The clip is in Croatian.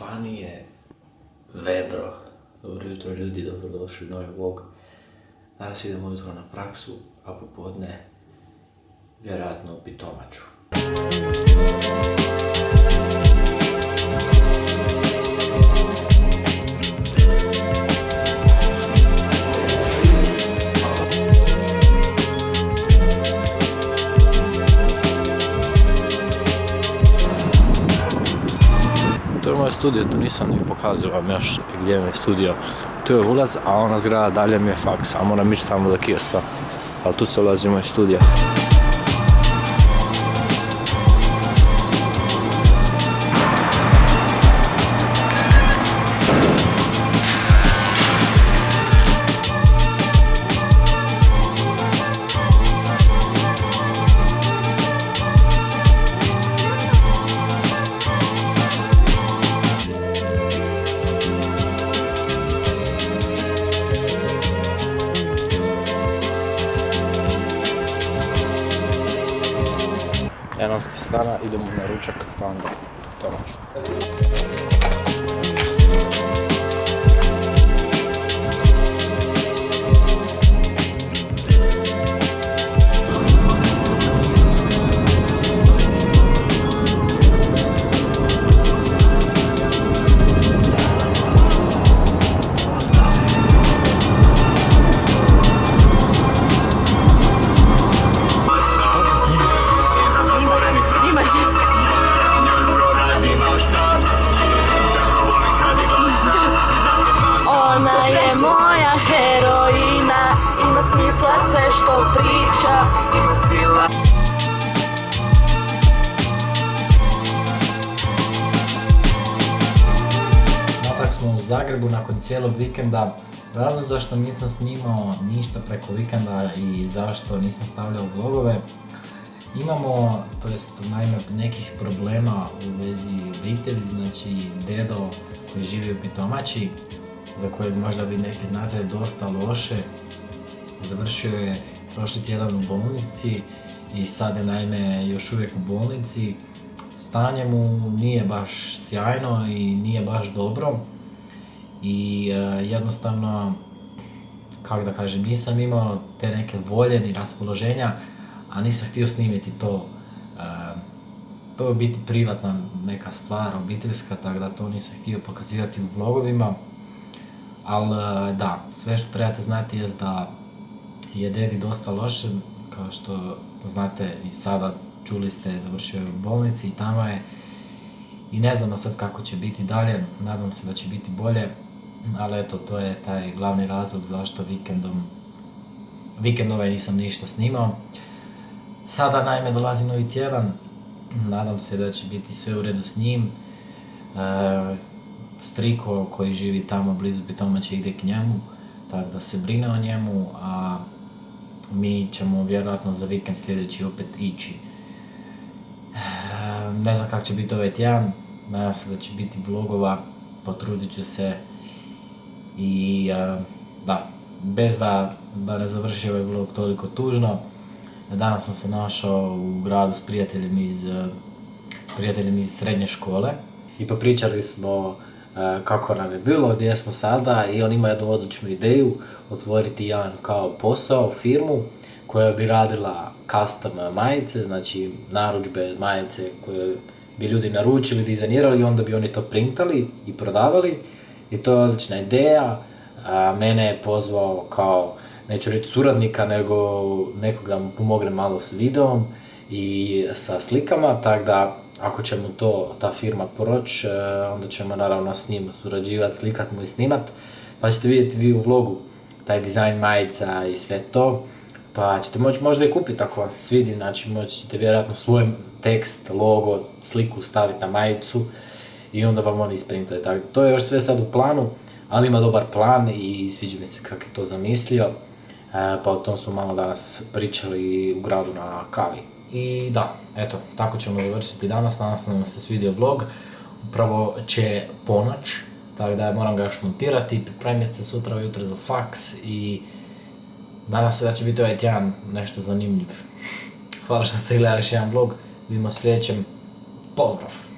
Vani je vedro. Dobro jutro ljudi, dobrodošli u novi vlog. Danas idemo ujutro na praksu, a popodne vjerojatno u Pitomaču. To je moj studio, tu nisam ni pokazao vam još gdje mi je studio. Tu je ulaz, a ona zgrada dalje mi je faks, a moram ići tamo do kioska. Ali tu se ulazi u moj studio. Janovskih stana, idemo na ručak, pa onda Pitomaču. Ona je moja heroina, ima smisla sve što priča, ima stila. Natak smo u Zagrebu nakon cijelog vikenda. Razlog zašto nisam snimao ništa preko vikenda i zašto nisam stavljao vlogove, imamo, to jest naime, nekih problema u vezi obitelji, znači dedo koji živi u Pitomači, za kojeg možda vi neki znate dosta loše. Završio je prošli tjedan u bolnici i sad je naime još uvijek u bolnici. Stanje mu nije baš sjajno i nije baš dobro i jednostavno, kako da kažem, nisam imao te neke volje ni raspoloženja, a nisam htio snimiti to. To je biti privatna neka stvar, obiteljska, tako da to nisam htio pokazivati u vlogovima. Ali da, sve što trebate znati je da je dedi dosta loše, kao što znate i sada čuli ste, završio je u bolnici i tamo je. I ne znamo sad kako će biti dalje, nadam se da će biti bolje, ali eto, to je taj glavni razlog zašto vikend ovaj nisam ništa snimao. Sada naime dolazi novi tjedan, nadam se da će biti sve u redu s njim. Striko koji živi tamo blizu Pitomače ide k njemu, tako da se brine o njemu, a mi ćemo vjerojatno za vikend sljedeći opet ići. Ne znam kako će biti ovaj tjedan, nadam se da će biti vlogova, potrudit ću se i da, bez da ne završi ovaj vlog toliko tužno. Danas sam se našao u gradu s prijateljem iz srednje škole i popričali smo kako nam je bilo, gdje smo sada, i on ima jednu odličnu ideju otvoriti jedan kao posao, firmu koja bi radila custom majice, znači narudžbe majice koje bi ljudi naručili, dizajnirali i onda bi oni to printali i prodavali. I to je odlična ideja. Mene je pozvao kao, neću reći suradnika, nego nekog da mu pomogne malo s videom i sa slikama, tako da ako će mu ta firma proći, onda ćemo naravno s njim surađivati, slikat mu i snimat, pa ćete vidjeti vi u vlogu taj dizajn majica i sve to, pa ćete moći možda i kupiti ako vam se svidi, znači moći ćete vjerojatno svoj tekst, logo, sliku staviti na majicu i onda vam oni isprintaju. Tako, to je još sve sad u planu, ali ima dobar plan i sviđa mi se kako je to zamislio, pa o tom smo malo danas pričali u gradu na kavi. I da, eto, tako ćemo završiti danas nam se svidio vlog, upravo će ponoć, tako da moram ga još montirati, pripremiti se sutra ujutro za faks i nadam se da će biti ovaj tjedan nešto zanimljiv. Hvala što ste gledali još jedan vlog, Vidimo sljedećem. Pozdrav!